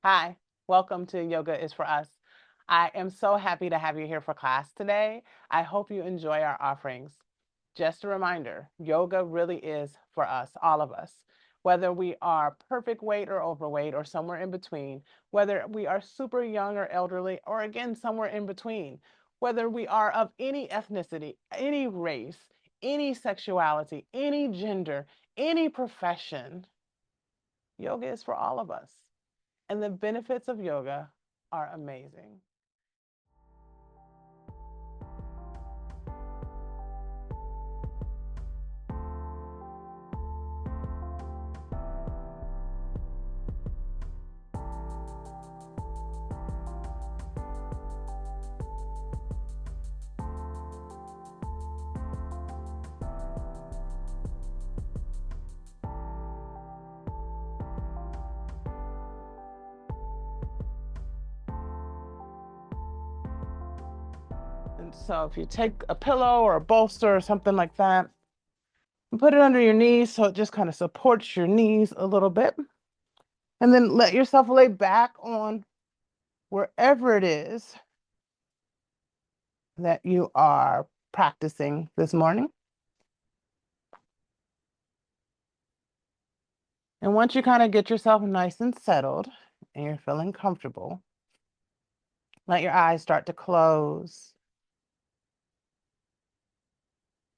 Hi, welcome to Yoga is for Us. I am so happy to have you here for class today. I hope you enjoy our offerings. Just a reminder, yoga really is for us, all of us. Whether we are perfect weight or overweight or somewhere in between, whether we are super young or elderly, or again, somewhere in between, whether we are of any ethnicity, any race, any sexuality, any gender, any profession, yoga is for all of us. And the benefits of yoga are amazing. And so if you take a pillow or a bolster or something like that, and put it under your knees so it just kind of supports your knees a little bit. And then let yourself lay back on wherever it is that you are practicing this morning. And once you kind of get yourself nice and settled and you're feeling comfortable, let your eyes start to close.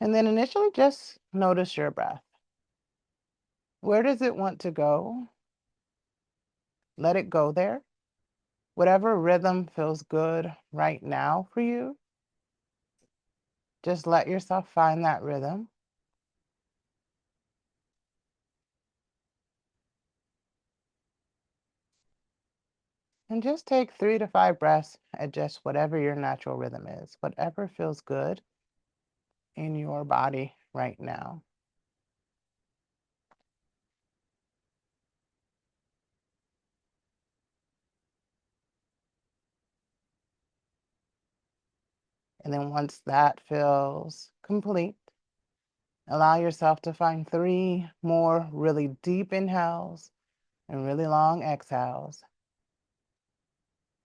And then initially just notice your breath. Where does it want to go? Let it go there. Whatever rhythm feels good right now for you, just let yourself find that rhythm. And just take 3 to 5 breaths at just whatever your natural rhythm is, whatever feels good in your body right now. And then once that feels complete, allow yourself to find 3 more really deep inhales and really long exhales,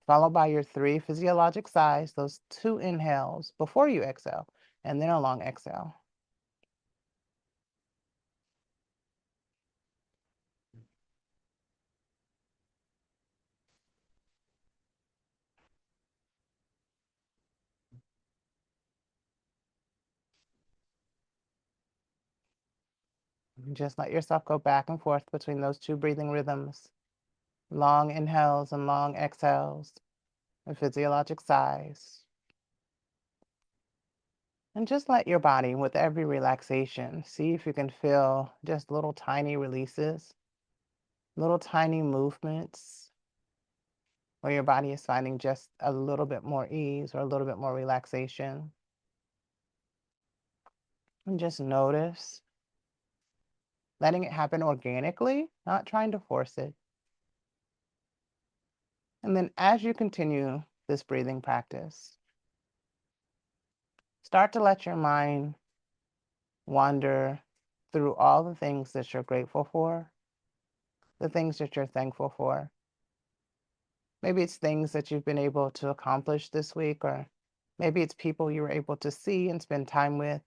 followed by your 3 physiologic sighs, those 2 inhales before you exhale, and then a long exhale. Just let yourself go back and forth between those 2 breathing rhythms, long inhales and long exhales, and physiologic sighs. And just let your body, with every relaxation, see if you can feel just little tiny releases, little tiny movements, where your body is finding just a little bit more ease or a little bit more relaxation. And just notice, letting it happen organically, not trying to force it. And then as you continue this breathing practice, start to let your mind wander through all the things that you're grateful for, the things that you're thankful for. Maybe it's things that you've been able to accomplish this week, or maybe it's people you were able to see and spend time with.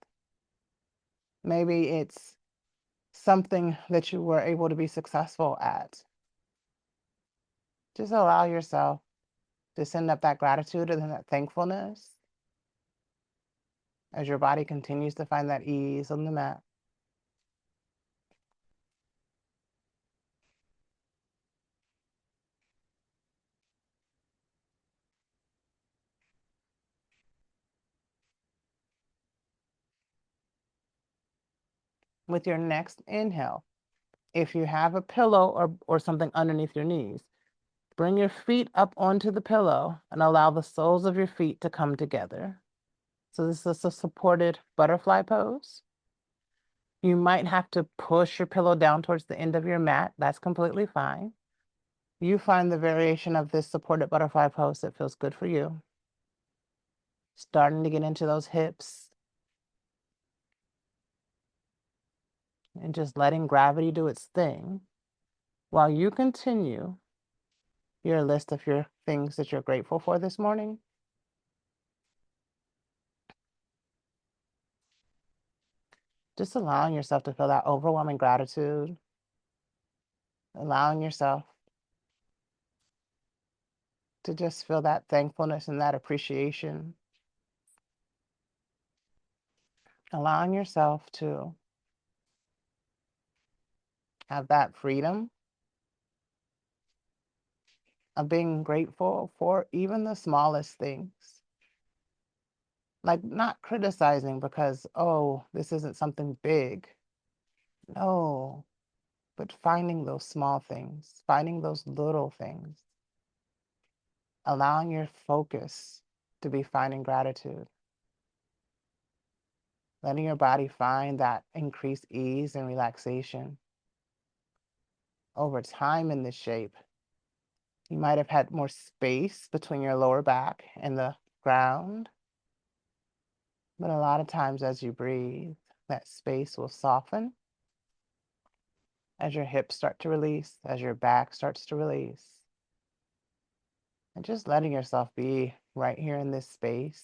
Maybe it's something that you were able to be successful at. Just allow yourself to send up that gratitude and that thankfulness as your body continues to find that ease on the mat. With your next inhale, if you have a pillow or something underneath your knees, bring your feet up onto the pillow and allow the soles of your feet to come together. So this is a supported butterfly pose. You might have to push your pillow down towards the end of your mat. That's completely fine. You find the variation of this supported butterfly pose that feels good for you. Starting to get into those hips and just letting gravity do its thing while you continue your list of your things that you're grateful for this morning. Just allowing yourself to feel that overwhelming gratitude, allowing yourself to just feel that thankfulness and that appreciation, allowing yourself to have that freedom of being grateful for even the smallest things. Like not criticizing because, oh, this isn't something big. No, but finding those small things, finding those little things, allowing your focus to be finding gratitude, letting your body find that increased ease and relaxation. Over time in this shape, you might have had more space between your lower back and the ground, but a lot of times as you breathe, that space will soften as your hips start to release, as your back starts to release. And just letting yourself be right here in this space.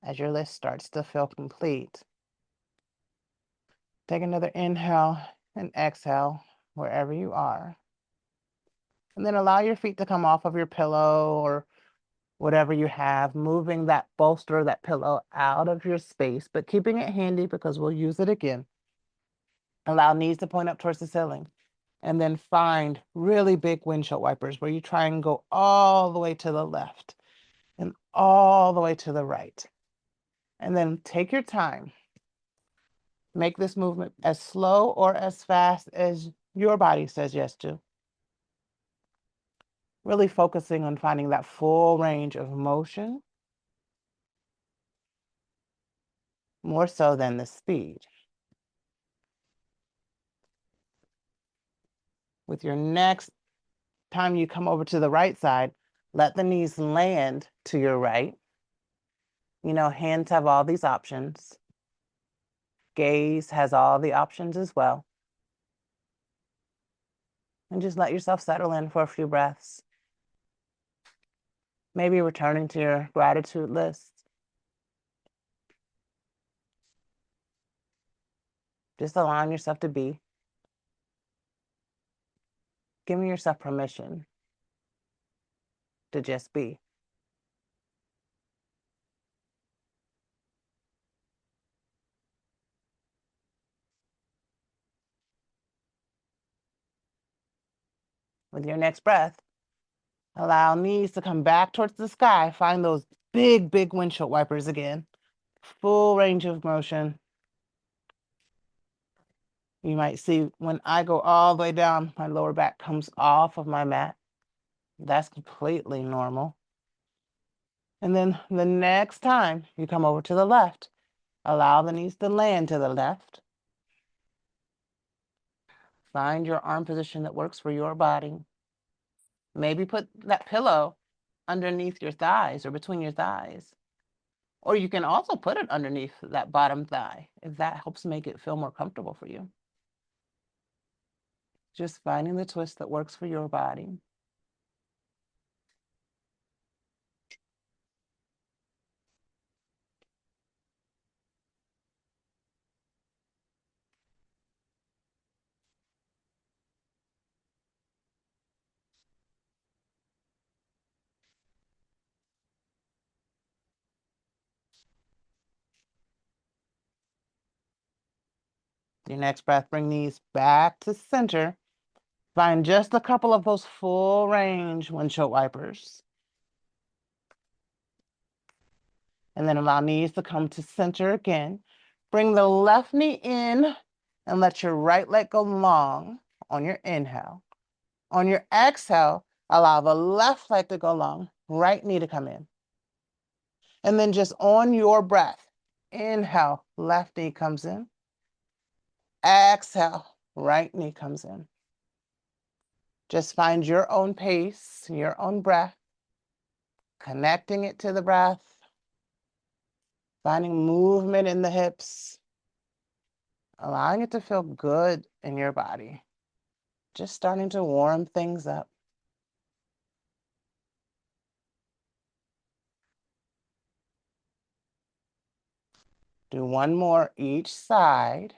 As your list starts to feel complete, take another inhale and exhale wherever you are. And then allow your feet to come off of your pillow or whatever you have, moving that bolster, that pillow out of your space, but keeping it handy because we'll use it again. Allow knees to point up towards the ceiling. And then find really big windshield wipers where you try and go all the way to the left and all the way to the right. And then take your time. Make this movement as slow or as fast as your body says yes to. Really focusing on finding that full range of motion, more so than the speed. With your next time you come over to the right side, let the knees land to your right. You know, hands have all these options. Gaze has all the options as well. And just let yourself settle in for a few breaths. Maybe returning to your gratitude list. Just allowing yourself to be. Giving yourself permission to just be. With your next breath, allow knees to come back towards the sky. Find those big, big windshield wipers again. Full range of motion. You might see when I go all the way down, my lower back comes off of my mat. That's completely normal. And then the next time you come over to the left, allow the knees to land to the left. Find your arm position that works for your body. Maybe put that pillow underneath your thighs or between your thighs. Or you can also put it underneath that bottom thigh if that helps make it feel more comfortable for you. Just finding the twist that works for your body. Your next breath, bring these back to center. Find just a couple of those full range windshield wipers. And then allow knees to come to center again. Bring the left knee in and let your right leg go long on your inhale. On your exhale, allow the left leg to go long, right knee to come in. And then just on your breath, Inhale, left knee comes in. Exhale, right knee comes in. Just find your own pace, your own breath, connecting it to the breath, finding movement in the hips, allowing it to feel good in your body. Just starting to warm things up. Do one more each side,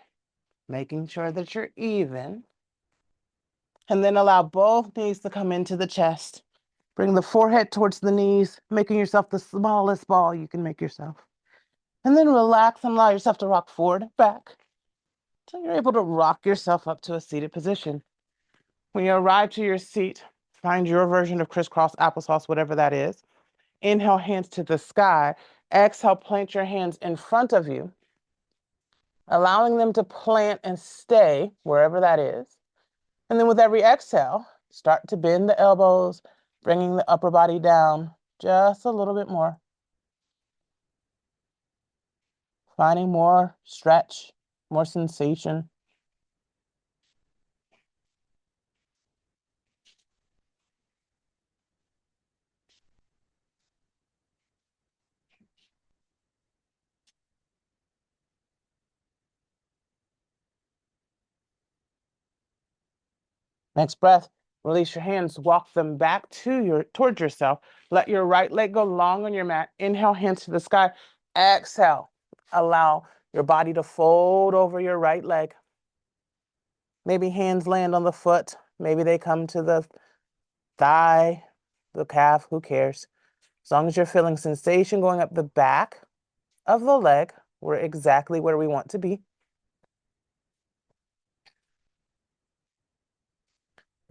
making sure that you're even. And then allow both knees to come into the chest. Bring the forehead towards the knees, making yourself the smallest ball you can make yourself. And then relax and allow yourself to rock forward and back until you're able to rock yourself up to a seated position. When you arrive to your seat, find your version of crisscross applesauce, whatever that is. Inhale, hands to the sky. Exhale, plant your hands in front of you, allowing them to plant and stay wherever that is. And then with every exhale, start to bend the elbows, bringing the upper body down just a little bit more. Finding more stretch, more sensation. Next breath, release your hands, walk them back towards yourself. Let your right leg go long on your mat. Inhale, hands to the sky. Exhale, allow your body to fold over your right leg. Maybe hands land on the foot. Maybe they come to the thigh, the calf, who cares? As long as you're feeling sensation going up the back of the leg, we're exactly where we want to be.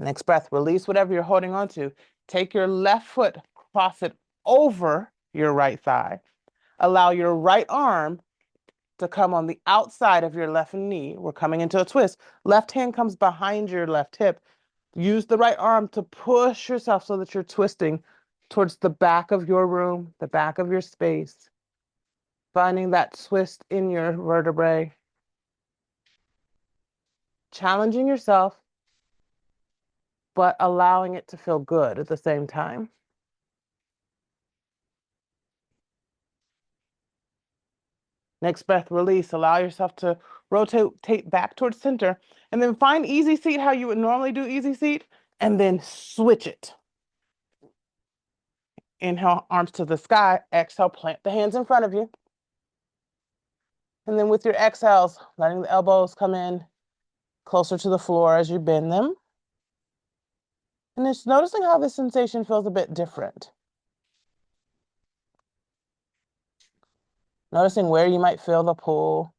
Next breath, release whatever you're holding on to. Take your left foot, cross it over your right thigh. Allow your right arm to come on the outside of your left knee. We're coming into a twist. Left hand comes behind your left hip. Use the right arm to push yourself so that you're twisting towards the back of your room, the back of your space. Finding that twist in your vertebrae. Challenging yourself, but allowing it to feel good at the same time. Next breath, release. Allow yourself to rotate back towards center. And then find easy seat how you would normally do easy seat. And then switch it. Inhale, arms to the sky. Exhale, plant the hands in front of you. And then with your exhales, letting the elbows come in closer to the floor as you bend them. And just noticing how the sensation feels a bit different. Noticing where you might feel the pull,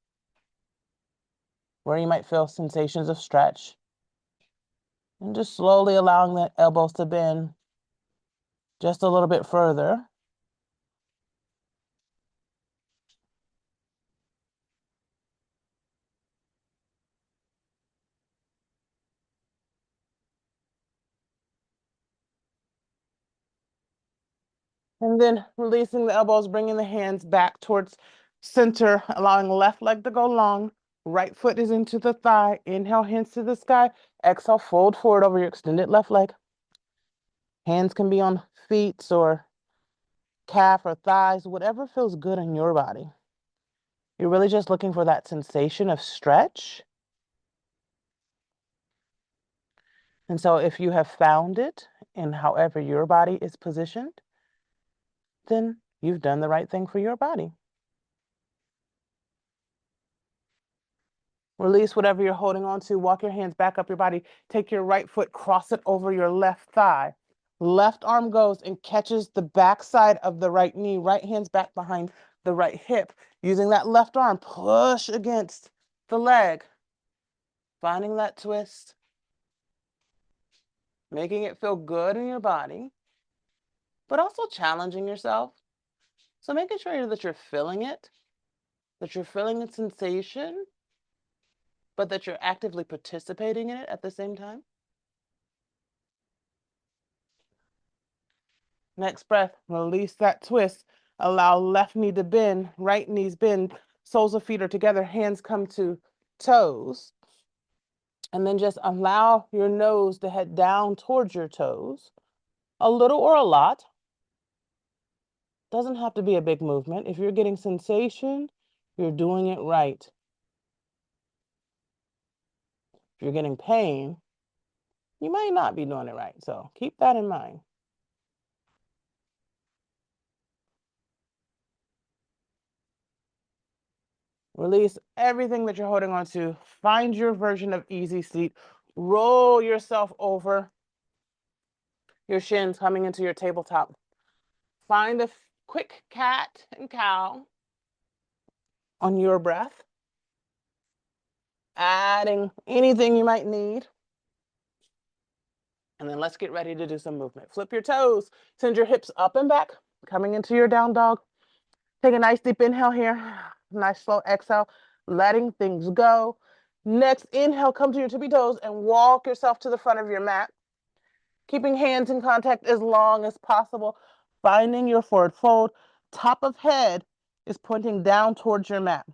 where you might feel sensations of stretch. And just slowly allowing the elbows to bend just a little bit further. And then releasing the elbows, bringing the hands back towards center, allowing left leg to go long. Right foot is into the thigh. Inhale, hands to the sky. Exhale, fold forward over your extended left leg. Hands can be on feet or calf or thighs, whatever feels good in your body. You're really just looking for that sensation of stretch. And so if you have found it in however your body is positioned, then you've done the right thing for your body. Release whatever you're holding on to. Walk your hands back up your body. Take your right foot, cross it over your left thigh. Left arm goes and catches the back side of the right knee. Right hand's back behind the right hip. Using that left arm, push against the leg. Finding that twist. Making it feel good in your body, but also challenging yourself. So making sure that you're feeling it, that you're feeling the sensation, but that you're actively participating in it at the same time. Next breath, release that twist. Allow left knee to bend, right knees bend. Soles of feet are together, hands come to toes. And then just allow your nose to head down towards your toes, a little or a lot. Doesn't have to be a big movement. If you're getting sensation, you're doing it right. If you're getting pain, you might not be doing it right. So keep that in mind. Release everything that you're holding on to. Find your version of easy seat. Roll yourself over your shins coming into your tabletop. Find a quick cat and cow on your breath. Adding anything you might need. And then let's get ready to do some movement. Flip your toes. Send your hips up and back, coming into your down dog. Take a nice deep inhale here. Nice slow exhale, letting things go. Next inhale, come to your tippy toes and walk yourself to the front of your mat. Keeping hands in contact as long as possible. Finding your forward fold. Top of head is pointing down towards your mat.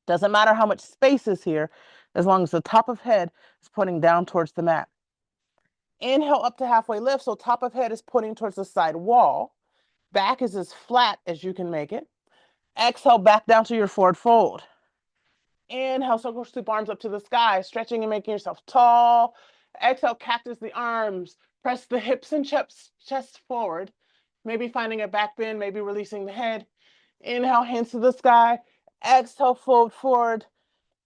Doesn't matter how much space is here, as long as the top of head is pointing down towards the mat. Inhale up to halfway lift, so top of head is pointing towards the side wall. Back is as flat as you can make it. Exhale back down to your forward fold. Inhale, circle sweep arms up to the sky, stretching and making yourself tall. Exhale, cactus the arms. Press the hips and chest forward. Maybe finding a back bend, maybe releasing the head. Inhale, hands to the sky. Exhale, fold forward.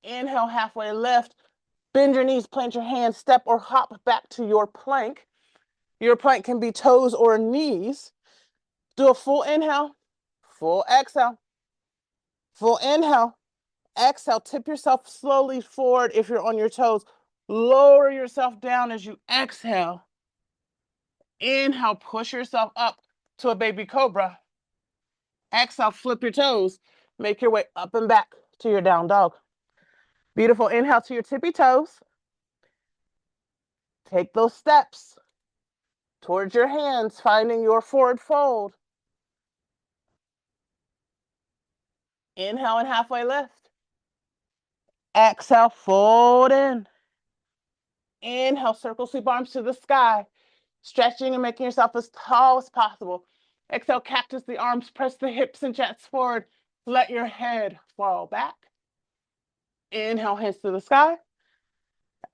Inhale, halfway lift. Bend your knees, plant your hands, step or hop back to your plank. Your plank can be toes or knees. Do a full inhale, full exhale, full inhale, exhale. Tip yourself slowly forward if you're on your toes. Lower yourself down as you exhale. Inhale, push yourself up to a baby cobra. Exhale, flip your toes. Make your way up and back to your down dog. Beautiful. Inhale to your tippy toes. Take those steps towards your hands, finding your forward fold. Inhale and halfway lift. Exhale, fold in. Inhale, circle sweep arms to the sky, stretching and making yourself as tall as possible. Exhale, cactus the arms, press the hips and chest forward. Let your head fall back. Inhale, hands to the sky.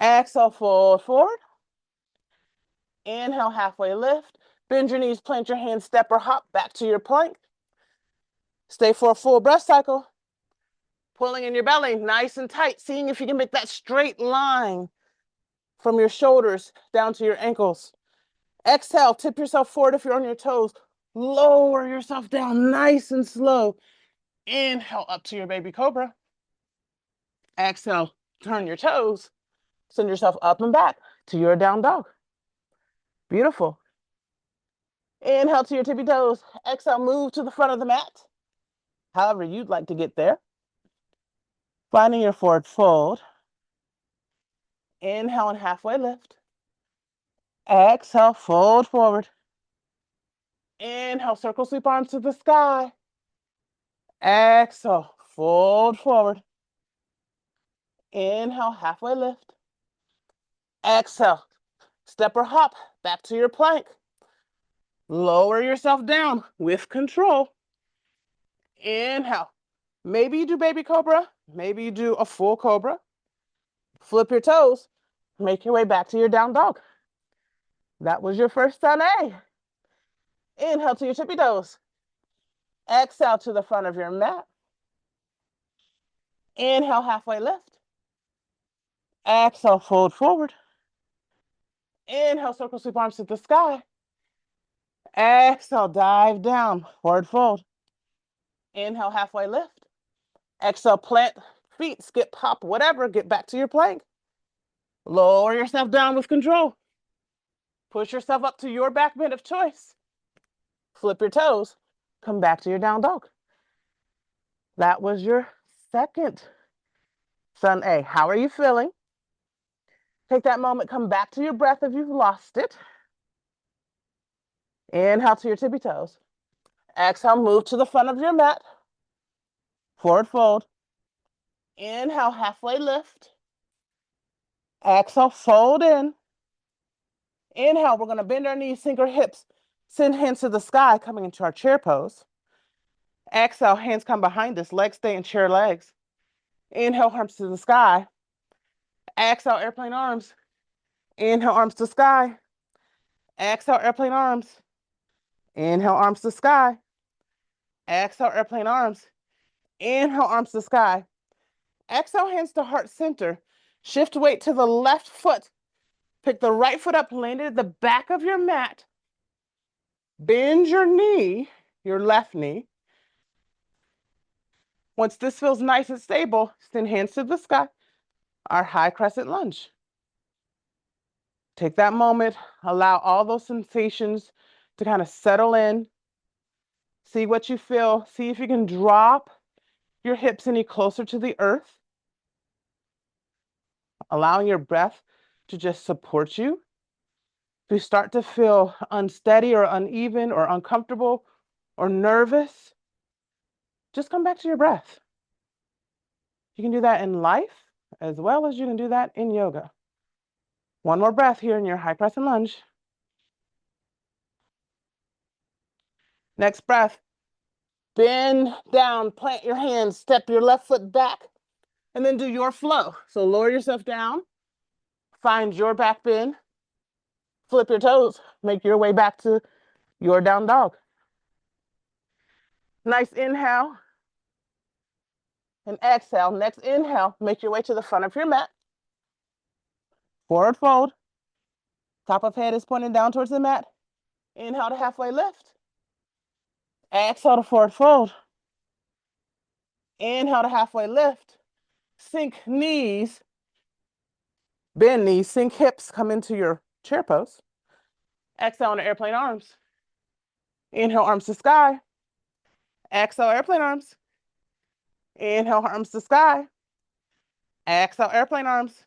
Exhale, fold forward. Inhale, halfway lift. Bend your knees, plant your hands, step or hop back to your plank. Stay for a full breath cycle. Pulling in your belly nice and tight, seeing if you can make that straight line from your shoulders down to your ankles. Exhale, tip yourself forward if you're on your toes. Lower yourself down nice and slow. Inhale up to your baby cobra. Exhale, turn your toes. Send yourself up and back to your down dog. Beautiful. Inhale to your tippy toes. Exhale, move to the front of the mat. However you'd like to get there. Finding your forward fold. Inhale and halfway lift. Exhale, fold forward. Inhale, circle sweep arms to the sky. Exhale, fold forward. Inhale, halfway lift. Exhale, step or hop back to your plank. Lower yourself down with control. Inhale. Maybe you do baby cobra. Maybe you do a full cobra. Flip your toes. Make your way back to your down dog. That was your first sun A. Inhale to your tippy toes. Exhale to the front of your mat. Inhale, halfway lift. Exhale, fold forward. Inhale, circle sweep arms to the sky. Exhale, dive down, forward fold. Inhale, halfway lift. Exhale, plant feet, skip, hop, whatever. Get back to your plank. Lower yourself down with control. Push yourself up to your back bend of choice. Flip your toes. Come back to your down dog. That was your second sun A. How are you feeling? Take that moment, come back to your breath if you've lost it. Inhale to your tippy toes. Exhale, move to the front of your mat. Forward fold. Inhale, halfway lift. Exhale, fold in. Inhale, we're going to bend our knees, sink our hips, send hands to the sky, coming into our chair pose. Exhale, hands come behind us, legs stay in chair legs. Inhale, arms to the sky. Exhale, airplane arms. Inhale, arms to sky. Exhale, airplane arms. Inhale, arms to sky. Exhale, airplane arms. Inhale, arms to sky. Exhale, hands to heart center. Shift weight to the left foot. Pick the right foot up, land it at the back of your mat. Bend your knee, your left knee. Once this feels nice and stable, send hands to the sky. Our high crescent lunge. Take that moment, allow all those sensations to kind of settle in. See what you feel. See if you can drop your hips any closer to the earth. Allowing your breath to just support you. If you start to feel unsteady or uneven or uncomfortable or nervous, just come back to your breath. You can do that in life as well as you can do that in yoga. One more breath here in your high crescent lunge. Next breath, bend down, plant your hands, step your left foot back, and then do your flow. So lower yourself down, find your back bend, flip your toes, make your way back to your down dog. Nice inhale and exhale. Next inhale, make your way to the front of your mat. Forward fold. Top of head is pointing down towards the mat. Inhale to halfway lift. Exhale to forward fold. Inhale to halfway lift. Sink knees. Bend knees, sink hips, come into your chair pose. Exhale on the airplane arms. Inhale, arms to sky. Exhale, airplane arms. Inhale, arms to sky. Exhale, airplane arms.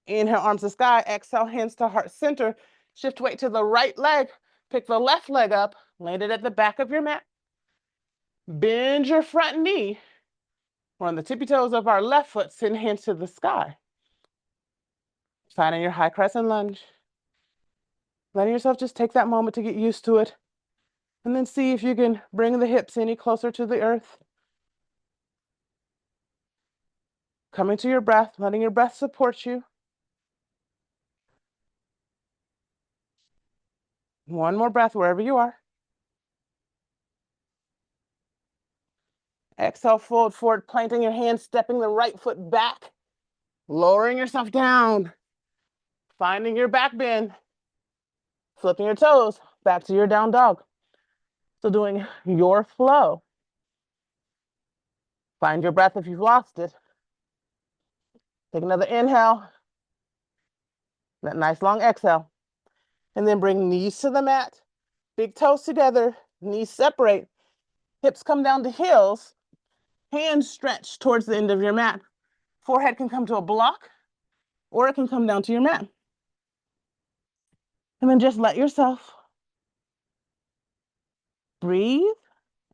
Inhale, arms to sky. Exhale, hands to heart center. Shift weight to the right leg. Pick the left leg up. Land it at the back of your mat. Bend your front knee. We're on the tippy toes of our left foot. Send hands to the sky. Finding your high crescent lunge. Letting yourself just take that moment to get used to it. And then see if you can bring the hips any closer to the earth. Coming to your breath, letting your breath support you. One more breath wherever you are. Exhale, fold forward, planting your hands, stepping the right foot back, lowering yourself down, finding your back bend, flipping your toes back to your down dog. So doing your flow. Find your breath if you've lost it. Take another inhale, that nice long exhale, and then bring knees to the mat, big toes together, knees separate, hips come down to heels, hands stretch towards the end of your mat. Forehead can come to a block, or it can come down to your mat. And then just let yourself breathe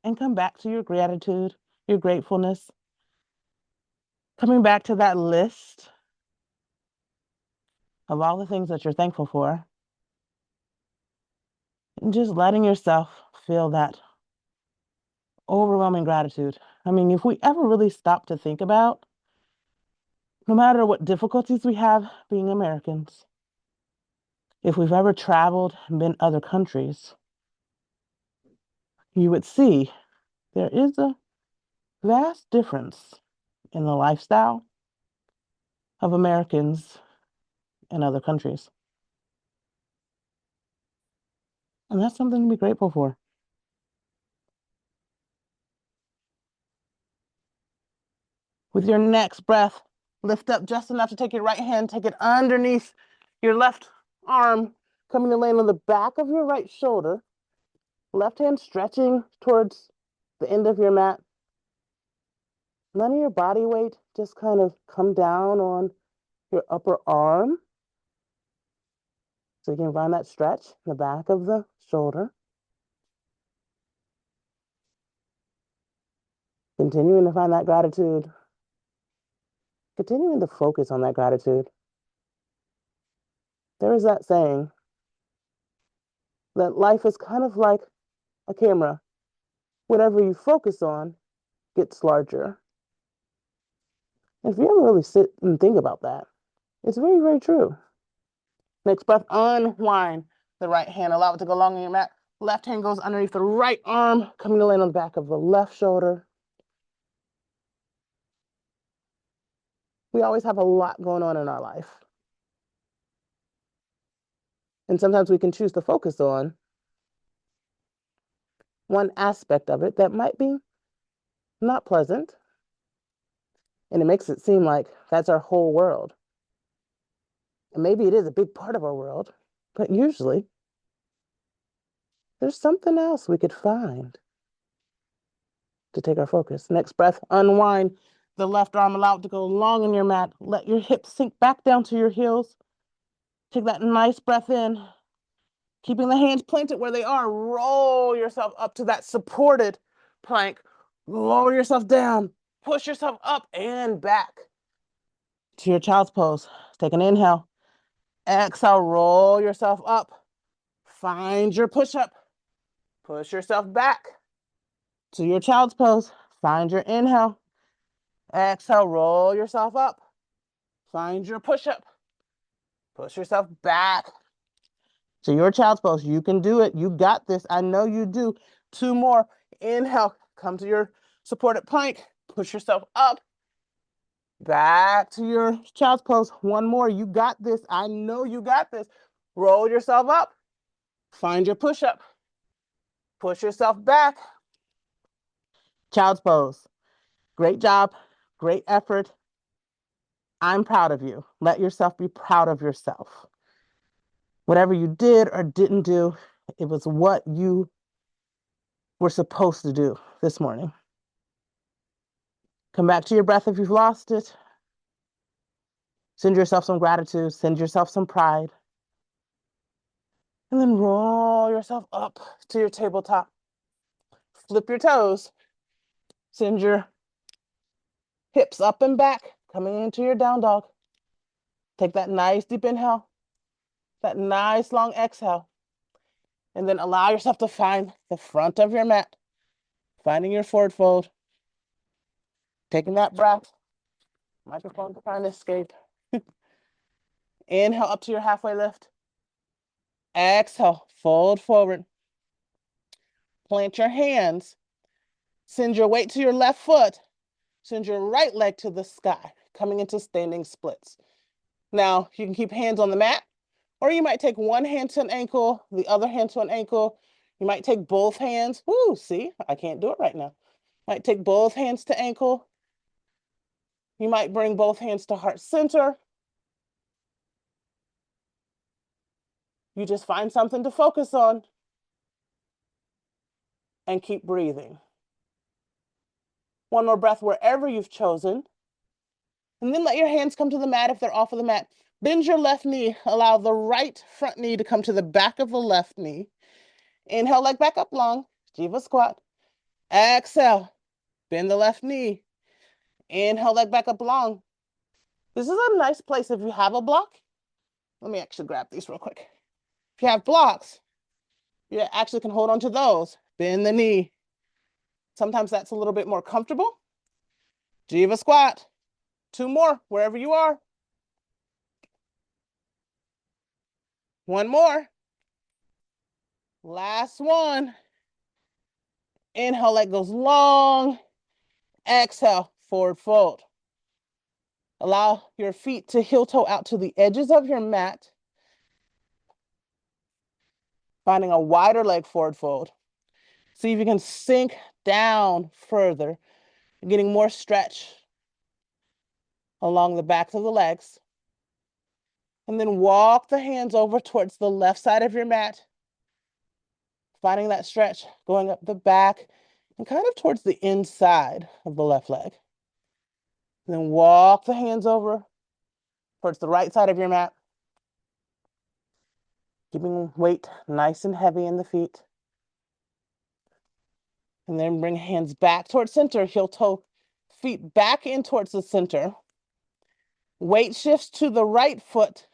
and come back to your gratitude, your gratefulness. Coming back to that list of all the things that you're thankful for. And just letting yourself feel that overwhelming gratitude. I mean, if we ever really stop to think about, no matter what difficulties we have being Americans, if we've ever traveled and been other countries, you would see there is a vast difference in the lifestyle of Americans in other countries. And that's something to be grateful for. With your next breath, lift up just enough to take your right hand, take it underneath your left arm, coming to land on the back of your right shoulder. Left hand stretching towards the end of your mat. None of your body weight just kind of come down on your upper arm. So you can find that stretch in the back of the shoulder. Continuing to find that gratitude, continuing to focus on that gratitude. There is that saying that life is kind of like a camera. Whatever you focus on gets larger. If you ever really sit and think about that, it's very, very true. Next breath, unwind the right hand. Allow it to go along in your mat. Left hand goes underneath the right arm, coming to land on the back of the left shoulder. We always have a lot going on in our life. And sometimes we can choose to focus on one aspect of it that might be not pleasant. And it makes it seem like that's our whole world. And maybe it is a big part of our world, but usually there's something else we could find to take our focus. Next breath, unwind the left arm, allow it to go long in your mat. Let your hips sink back down to your heels. Take that nice breath in. Keeping the hands planted where they are, roll yourself up to that supported plank. Lower yourself down. Push yourself up and back to your child's pose. Take an inhale. Exhale, roll yourself up. Find your push-up. Push yourself back to your child's pose. Find your inhale. Exhale, roll yourself up. Find your push-up. Push yourself back to your child's pose. You can do it. You got this. I know you do. 2 more. Inhale, come to your supported plank. Push yourself up. Back to your child's pose. 1 more. You got this. I know you got this. Roll yourself up. Find your push-up. Push yourself back. Child's pose. Great job. Great effort. I'm proud of you. Let yourself be proud of yourself. Whatever you did or didn't do, it was what you were supposed to do this morning. Come back to your breath if you've lost it. Send yourself some gratitude. Send yourself some pride. And then roll yourself up to your tabletop. Flip your toes. Send your hips up and back, coming into your down dog. Take that nice deep inhale, that nice long exhale, and then allow yourself to find the front of your mat, finding your forward fold, taking that breath. Microphone trying to escape. Inhale up to your halfway lift. Exhale, fold forward. Plant your hands. Send your weight to your left foot. Send your right leg to the sky, coming into standing splits. Now, you can keep hands on the mat, or you might take one hand to an ankle, the other hand to an ankle. You might take both hands. Ooh, see, I can't do it right now. Might take both hands to ankle. You might bring both hands to heart center. You just find something to focus on and keep breathing. 1 more breath wherever you've chosen. And then let your hands come to the mat if they're off of the mat. Bend your left knee. Allow the right front knee to come to the back of the left knee. Inhale, leg back up long. Jiva squat. Exhale. Bend the left knee. Inhale, leg back up long. This is a nice place if you have a block. Let me actually grab these real quick. If you have blocks, you actually can hold on to those. Bend the knee. Sometimes that's a little bit more comfortable. Jiva squat. 2 more, wherever you are. 1 more. Last one. Inhale, leg goes long. Exhale, forward fold. Allow your feet to heel toe out to the edges of your mat. Finding a wider leg forward fold. See if you can sink down further, getting more stretch along the backs of the legs. And then walk the hands over towards the left side of your mat. Finding that stretch going up the back and kind of towards the inside of the left leg. And then walk the hands over towards the right side of your mat. Keeping weight nice and heavy in the feet. And then bring hands back towards center, heel toe, feet back in towards the center. Weight shifts to the right foot,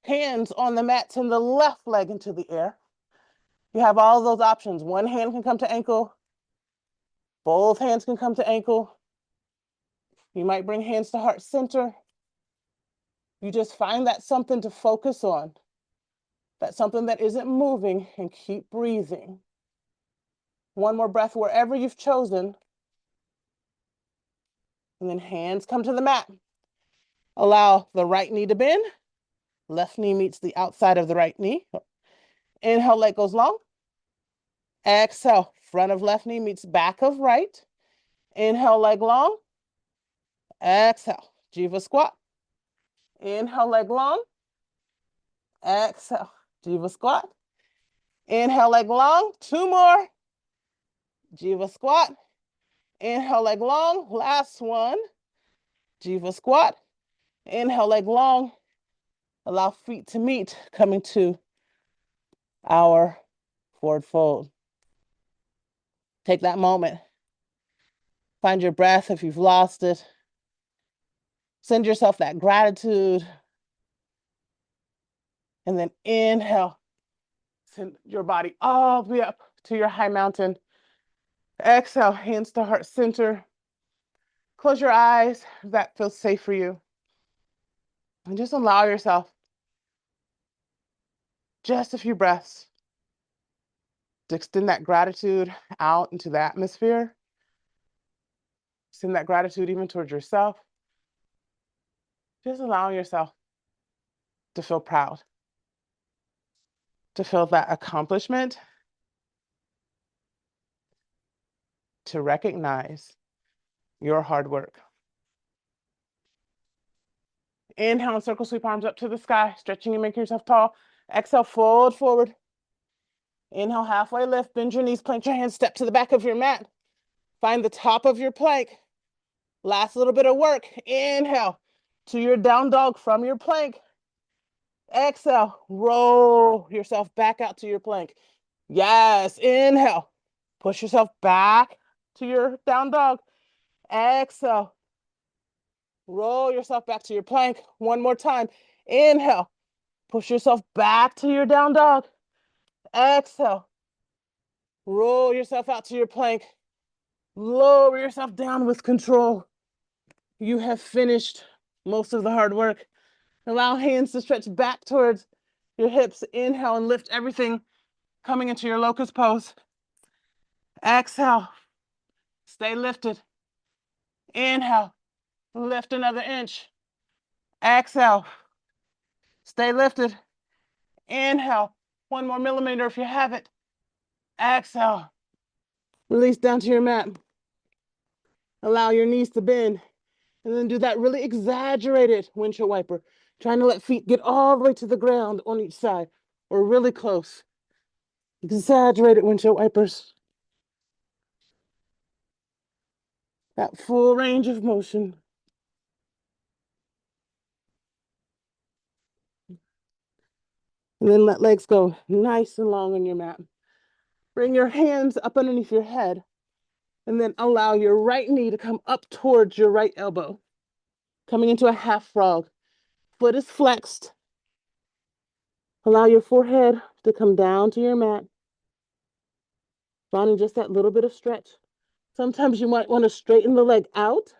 hands on the mat, send the left leg into the air. You have all those options. One hand can come to ankle, both hands can come to ankle. You might bring hands to heart center. You just find that something to focus on, that something that isn't moving, and keep breathing. One more breath wherever you've chosen. And then hands come to the mat. Allow the right knee to bend. Left knee meets the outside of the right knee. Inhale, leg goes long. Exhale, front of left knee meets back of right. Inhale, leg long. Exhale, jiva squat. Inhale, leg long. Exhale, jiva squat. Inhale, leg long. Two more. Jiva squat. Inhale, leg long. Last one. Jiva squat. Inhale, leg long. Allow feet to meet, coming to our forward fold. Take that moment. Find your breath if you've lost it. Send yourself that gratitude. And then inhale. Send your body all the way up to your high mountain. Exhale, hands to heart center. Close your eyes if that feels safe for you. And just allow yourself just a few breaths to extend that gratitude out into the atmosphere. Send that gratitude even towards yourself. Just allowing yourself to feel proud, to feel that accomplishment, to recognize your hard work. Inhale and circle sweep arms up to the sky, stretching and making yourself tall. Exhale, fold forward. Inhale, halfway lift, bend your knees, plant your hands, step to the back of your mat. Find the top of your plank. Last little bit of work. Inhale to your down dog from your plank. Exhale, roll yourself back out to your plank. Yes, inhale. Push yourself back to your down dog. Exhale. Roll yourself back to your plank. One more time. Inhale. Push yourself back to your down dog. Exhale. Roll yourself out to your plank. Lower yourself down with control. You have finished most of the hard work. Allow hands to stretch back towards your hips. Inhale and lift everything coming into your locust pose. Exhale. Stay lifted. Inhale. Lift another inch. Exhale. Stay lifted. Inhale. One more millimeter if you have it. Exhale. Release down to your mat. Allow your knees to bend. And then do that really exaggerated windshield wiper. Trying to let feet get all the way to the ground on each side or really close. Exaggerated windshield wipers. That full range of motion. And then let legs go nice and long on your mat. Bring your hands up underneath your head. And then allow your right knee to come up towards your right elbow. Coming into a half frog. Foot is flexed. Allow your forehead to come down to your mat. Finding just that little bit of stretch. Sometimes you might want to straighten the leg out.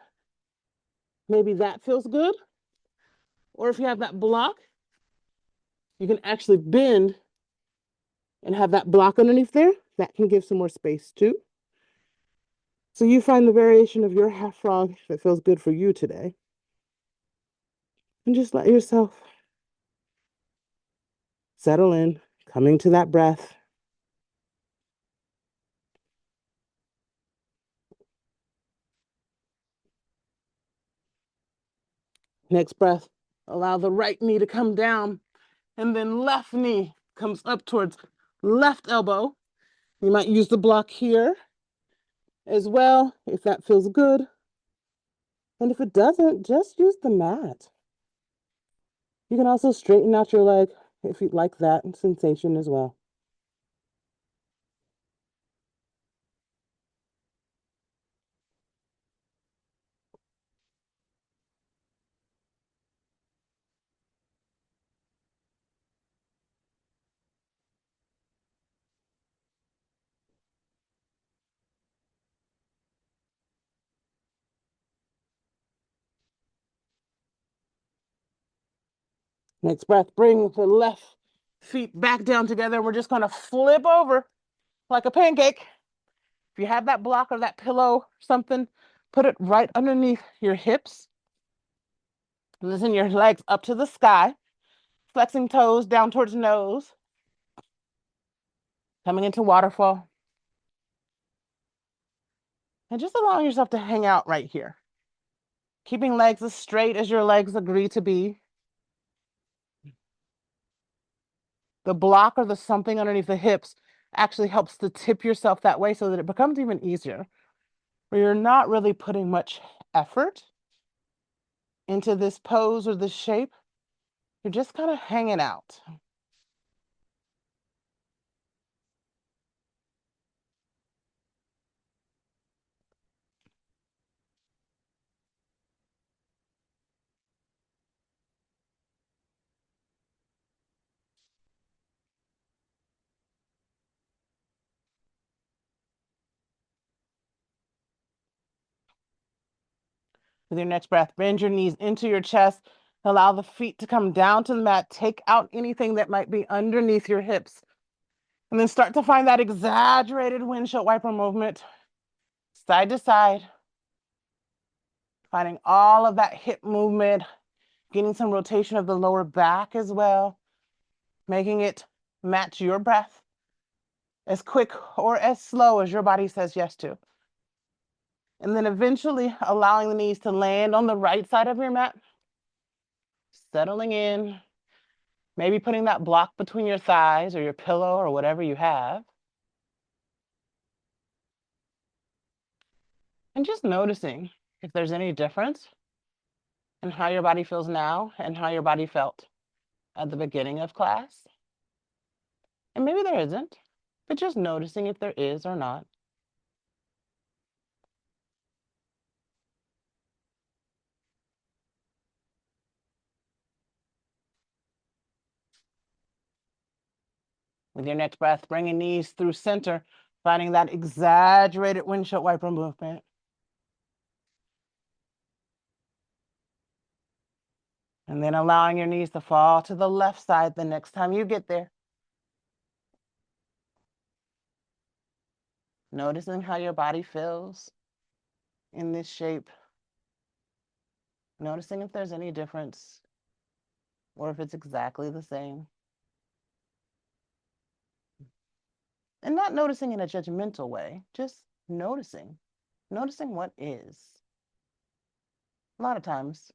Maybe that feels good. Or if you have that block, you can actually bend and have that block underneath there. That can give some more space too. So you find the variation of your half frog that feels good for you today. And just let yourself settle in, coming to that breath. Next breath, allow the right knee to come down, and then left knee comes up towards left elbow. You might use the block here as well, if that feels good. And if it doesn't, just use the mat. You can also straighten out your leg if you'd like that sensation as well. Next breath, bring the left feet back down together. We're just going to flip over like a pancake. If you have that block or that pillow, something, put it right underneath your hips. Listen your legs up to the sky, flexing toes down towards nose, coming into waterfall. And just allowing yourself to hang out right here. Keeping legs as straight as your legs agree to be. The block or the something underneath the hips actually helps to tip yourself that way so that it becomes even easier, where you're not really putting much effort into this pose or this shape. You're just kind of hanging out. With your next breath, bend your knees into your chest. Allow the feet to come down to the mat. Take out anything that might be underneath your hips. And then start to find that exaggerated windshield wiper movement, side to side. Finding all of that hip movement, getting some rotation of the lower back as well, making it match your breath as quick or as slow as your body says yes to. And then eventually allowing the knees to land on the right side of your mat, settling in, maybe putting that block between your thighs or your pillow or whatever you have. And just noticing if there's any difference in how your body feels now and how your body felt at the beginning of class. And maybe there isn't, but just noticing if there is or not. With your next breath, bringing knees through center, finding that exaggerated windshield wiper movement. And then allowing your knees to fall to the left side the next time you get there. Noticing how your body feels in this shape. Noticing if there's any difference or if it's exactly the same. And not noticing in a judgmental way, just noticing what is. A lot of times,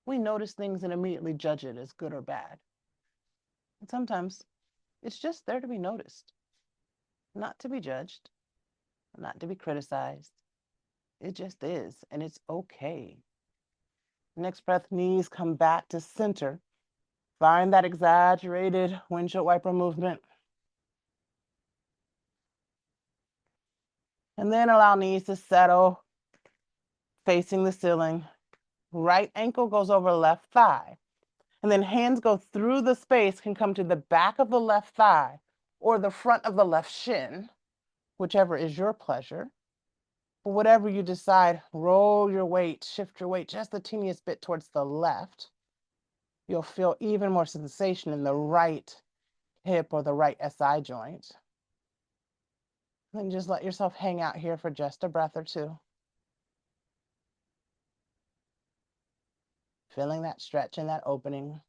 we notice things and immediately judge it as good or bad. And sometimes it's just there to be noticed, not to be judged, not to be criticized. It just is, and it's okay. Next breath, knees come back to center. Find that exaggerated windshield wiper movement. And then allow knees to settle, facing the ceiling. Right ankle goes over left thigh. And then hands go through the space, can come to the back of the left thigh or the front of the left shin, whichever is your pleasure. But whatever you decide, roll your weight, shift your weight just the teeniest bit towards the left. You'll feel even more sensation in the right hip or the right SI joint. Then just let yourself hang out here for just a breath or two. Feeling that stretch and that opening.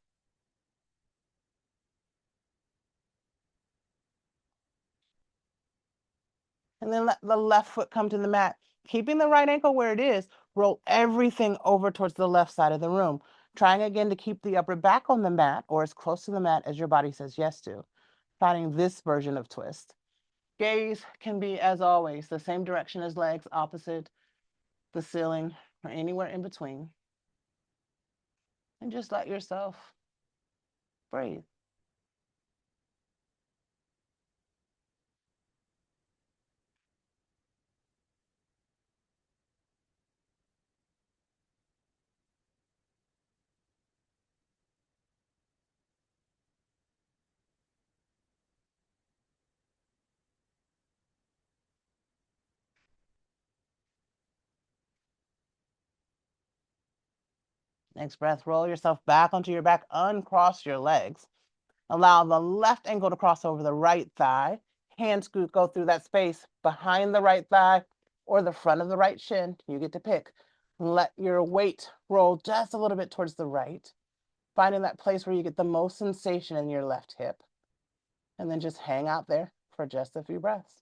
And then let the left foot come to the mat. Keeping the right ankle where it is, roll everything over towards the left side of the room. Trying again to keep the upper back on the mat or as close to the mat as your body says yes to. Finding this version of twist. Gaze can be, as always, the same direction as legs, opposite the ceiling or anywhere in between. And just let yourself breathe. Next breath, roll yourself back onto your back, uncross your legs. Allow the left ankle to cross over the right thigh. Hands go through that space behind the right thigh or the front of the right shin. You get to pick. Let your weight roll just a little bit towards the right, finding that place where you get the most sensation in your left hip. And then just hang out there for just a few breaths.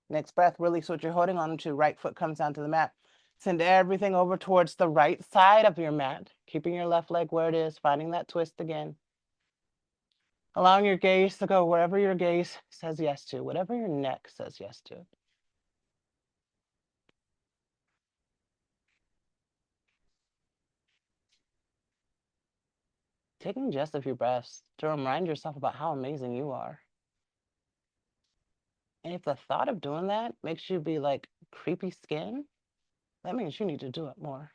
Next breath, release what you're holding on to. Right foot comes down to the mat. Send everything over towards the right side of your mat, keeping your left leg where it is, finding that twist again. Allowing your gaze to go wherever your gaze says yes to, whatever your neck says yes to. Taking just a few breaths to remind yourself about how amazing you are. And if the thought of doing that makes you be like creepy skin, that means you need to do it more.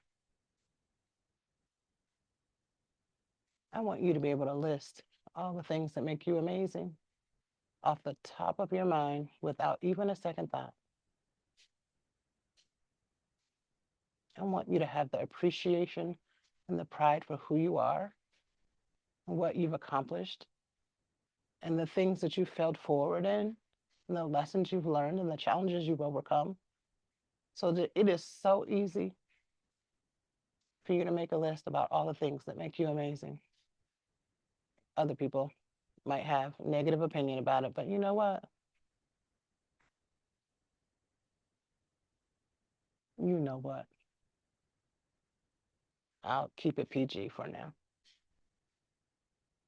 I want you to be able to list all the things that make you amazing off the top of your mind without even a second thought. I want you to have the appreciation and the pride for who you are and what you've accomplished and the things that you failed forward in and the lessons you've learned and the challenges you've overcome. So that it is so easy for you to make a list about all the things that make you amazing. Other people might have negative opinion about it, but you know what? You know what? I'll keep it PG for now.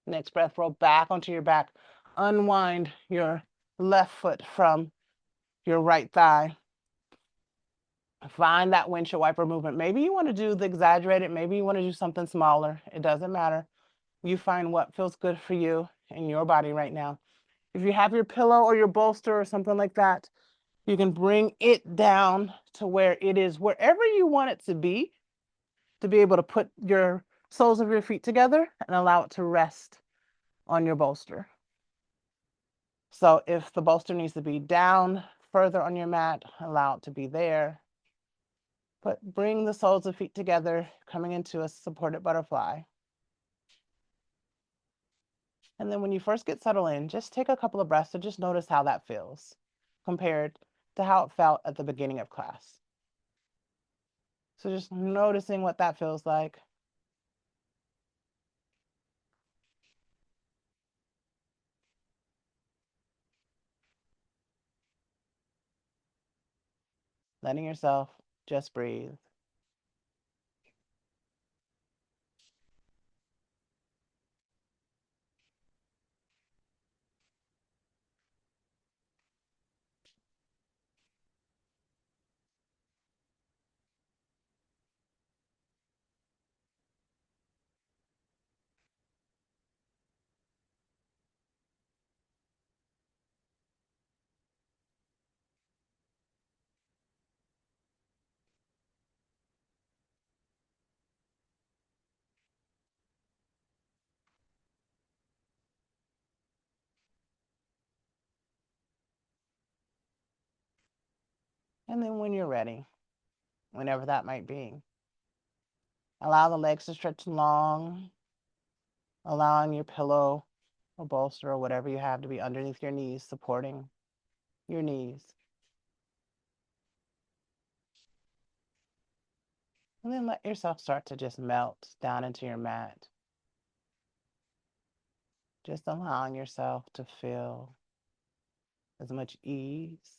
Next breath, roll back onto your back. Unwind your left foot from your right thigh. Find that windshield wiper movement. Maybe you want to do the exaggerated, maybe you want to do something smaller. It doesn't matter. You find what feels good for you in your body right now. If you have your pillow or your bolster or something like that, you can bring it down to where it is, wherever you want it to be able to put your soles of your feet together and allow it to rest on your bolster. So if the bolster needs to be down further on your mat, allow it to be there. But bring the soles of feet together, coming into a supported butterfly. And then when you first get settled in, just take a couple of breaths to just notice how that feels compared to how it felt at the beginning of class. So just noticing what that feels like. Letting yourself just breathe. And then when you're ready, whenever that might be, allow the legs to stretch long, allowing your pillow or bolster or whatever you have to be underneath your knees, supporting your knees. And then let yourself start to just melt down into your mat. Just allowing yourself to feel as much ease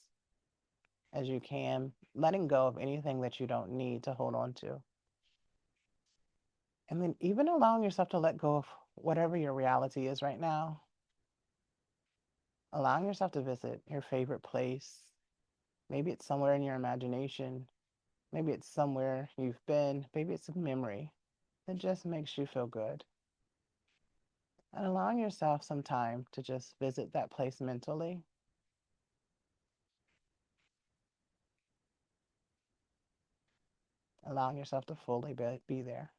as you can, letting go of anything that you don't need to hold on to. And then even allowing yourself to let go of whatever your reality is right now. Allowing yourself to visit your favorite place. Maybe it's somewhere in your imagination. Maybe it's somewhere you've been. Maybe it's a memory that just makes you feel good. And allowing yourself some time to just visit that place mentally. allowing yourself to fully be there.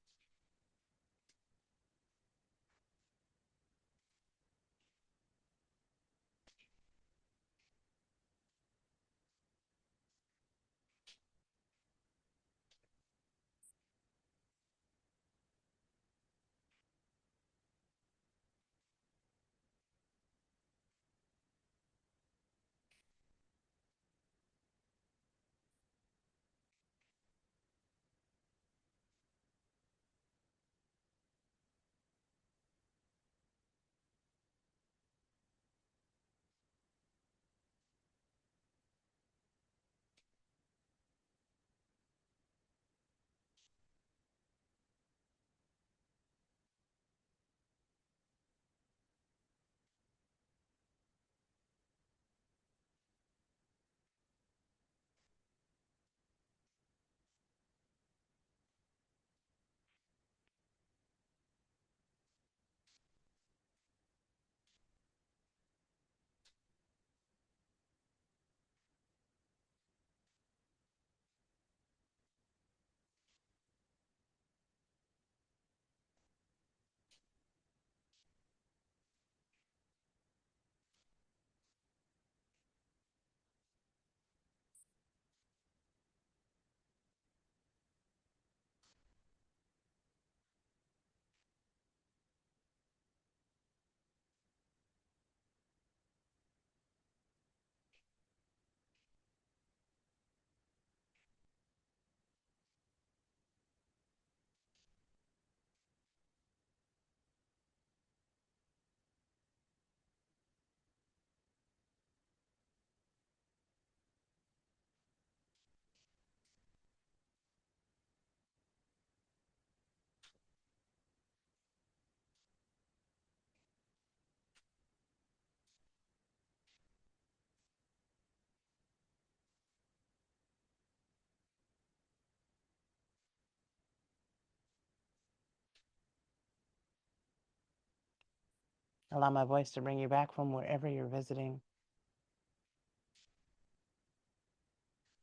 Allow my voice to bring you back from wherever you're visiting.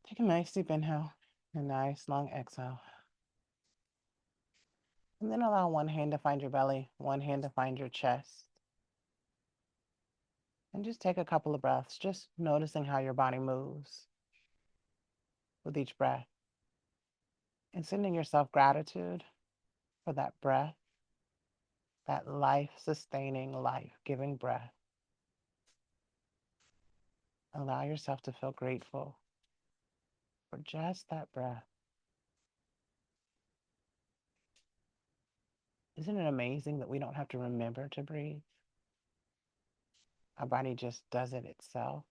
Take a nice deep inhale, a nice long exhale. And then allow one hand to find your belly, one hand to find your chest. And just take a couple of breaths, just noticing how your body moves with each breath. And sending yourself gratitude for that breath, that life-sustaining, life-giving breath. Allow yourself to feel grateful for just that breath. Isn't it amazing that we don't have to remember to breathe? Our body just does it itself.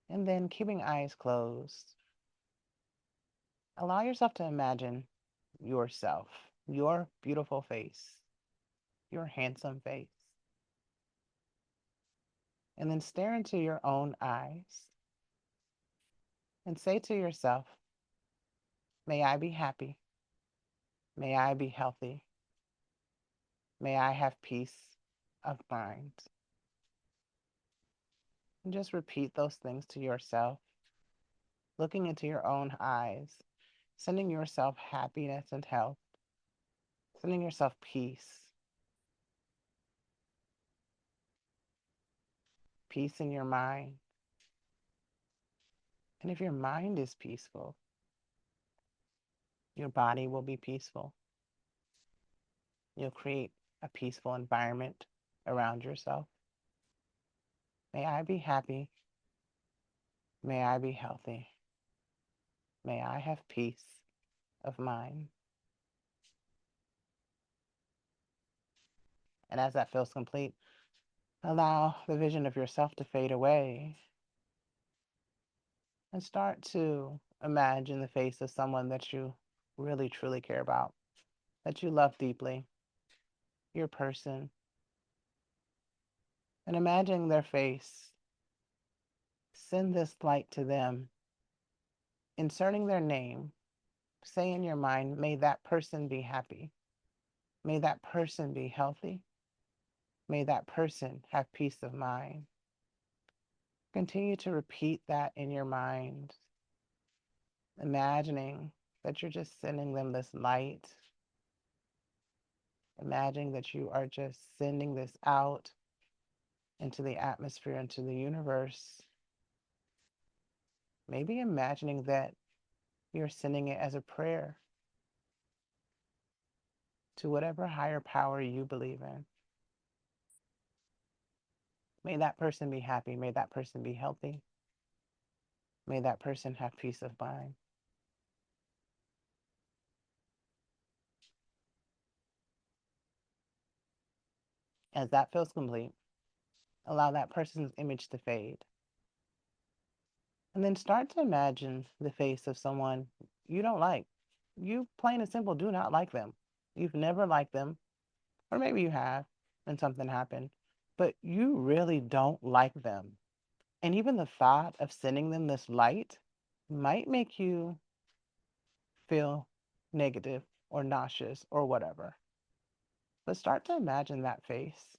And then keeping eyes closed, allow yourself to imagine yourself, your beautiful face, your handsome face. And then stare into your own eyes and say to yourself, may I be happy. May I be healthy. May I have peace of mind. And just repeat those things to yourself, looking into your own eyes, sending yourself happiness and health, sending yourself peace, peace in your mind. And if your mind is peaceful, your body will be peaceful. You'll create a peaceful environment around yourself. May I be happy. May I be healthy. May I have peace of mind. And as that feels complete, allow the vision of yourself to fade away and start to imagine the face of someone that you really truly care about, that you love deeply, your person. And imagining their face, send this light to them, inserting their name. Say in your mind, may that person be happy. May that person be healthy. May that person have peace of mind. Continue to repeat that in your mind Imagining that you're just sending them this light. Imagining that you are just sending this out into the atmosphere, into the universe. Maybe imagining that you're sending it as a prayer to whatever higher power you believe in. May that person be happy. May that person be healthy. May that person have peace of mind. As that feels complete, allow that person's image to fade. And then start to imagine the face of someone you don't like. You, plain and simple, do not like them. You've never liked them, or maybe you have and something happened, but you really don't like them. And even the thought of sending them this light might make you feel negative or nauseous or whatever. But start to imagine that face.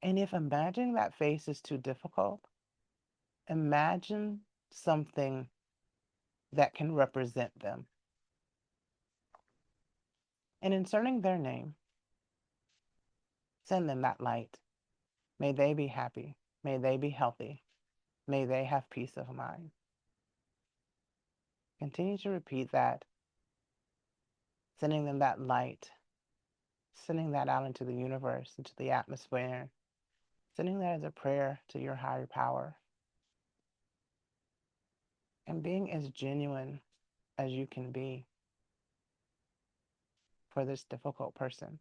And if imagining that face is too difficult, imagine something that can represent them. And inserting their name, send them that light. May they be happy. May they be healthy. May they have peace of mind. Continue to repeat that, sending them that light, sending that out into the universe, into the atmosphere, sending that as a prayer to your higher power, and being as genuine as you can be for this difficult person.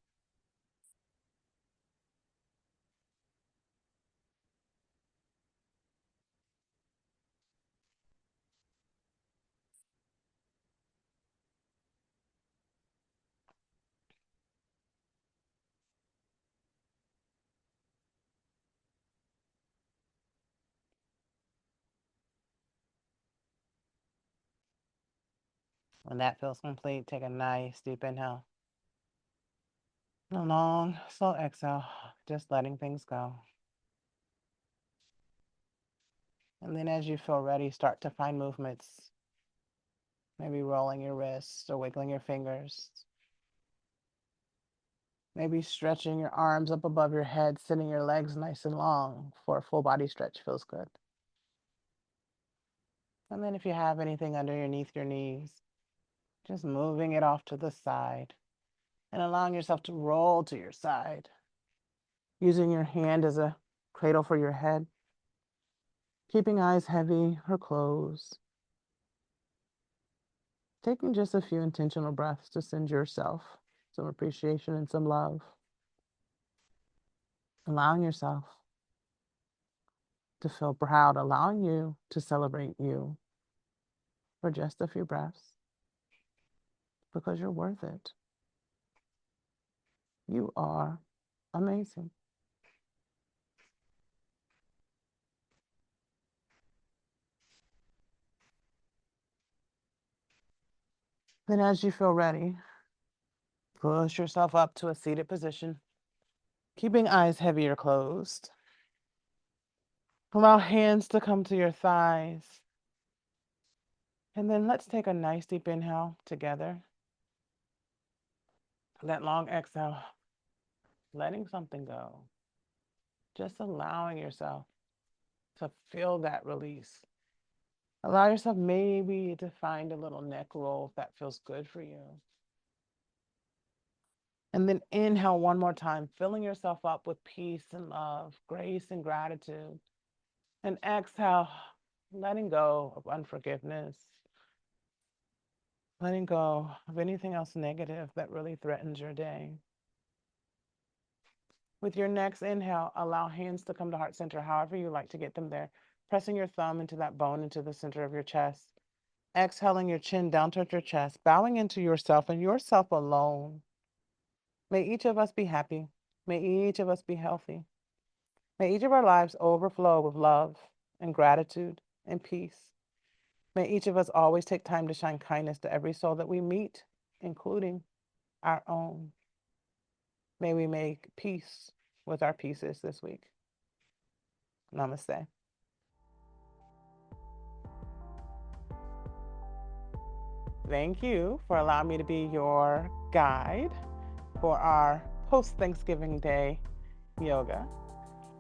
When that feels complete, take a nice deep inhale. A long, slow exhale, just letting things go. And then as you feel ready, start to find movements. Maybe rolling your wrists or wiggling your fingers. Maybe stretching your arms up above your head, sitting your legs nice and long for a full body stretch feels good. And then if you have anything underneath your knees, just moving it off to the side and allowing yourself to roll to your side. Using your hand as a cradle for your head. Keeping eyes heavy or closed. Taking just a few intentional breaths to send yourself some appreciation and some love. Allowing yourself to feel proud, allowing you to celebrate you for just a few breaths because you're worth it. You are amazing. Then as you feel ready, push yourself up to a seated position, keeping eyes heavy or closed. Allow hands to come to your thighs. And then let's take a nice deep inhale together. That long exhale, letting something go. Just allowing yourself to feel that release. Allow yourself maybe to find a little neck roll if that feels good for you. And then inhale one more time, filling yourself up with peace and love, grace and gratitude. And exhale, letting go of unforgiveness, letting go of anything else negative that really threatens your day. With your next inhale, allow hands to come to heart center, however you like to get them there. Pressing your thumb into that bone, into the center of your chest. Exhaling your chin down towards your chest, bowing into yourself and yourself alone. May each of us be happy. May each of us be healthy. May each of our lives overflow with love and gratitude and peace. May each of us always take time to shine kindness to every soul that we meet, including our own. May we make peace with our pieces this week. Namaste. Thank you for allowing me to be your guide for our post Thanksgiving Day yoga.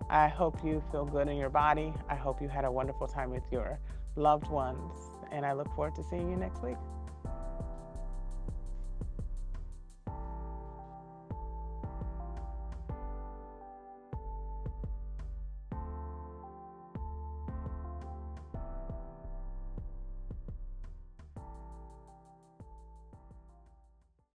I hope you feel good in your body. I hope you had a wonderful time with your loved ones. And I look forward to seeing you next week.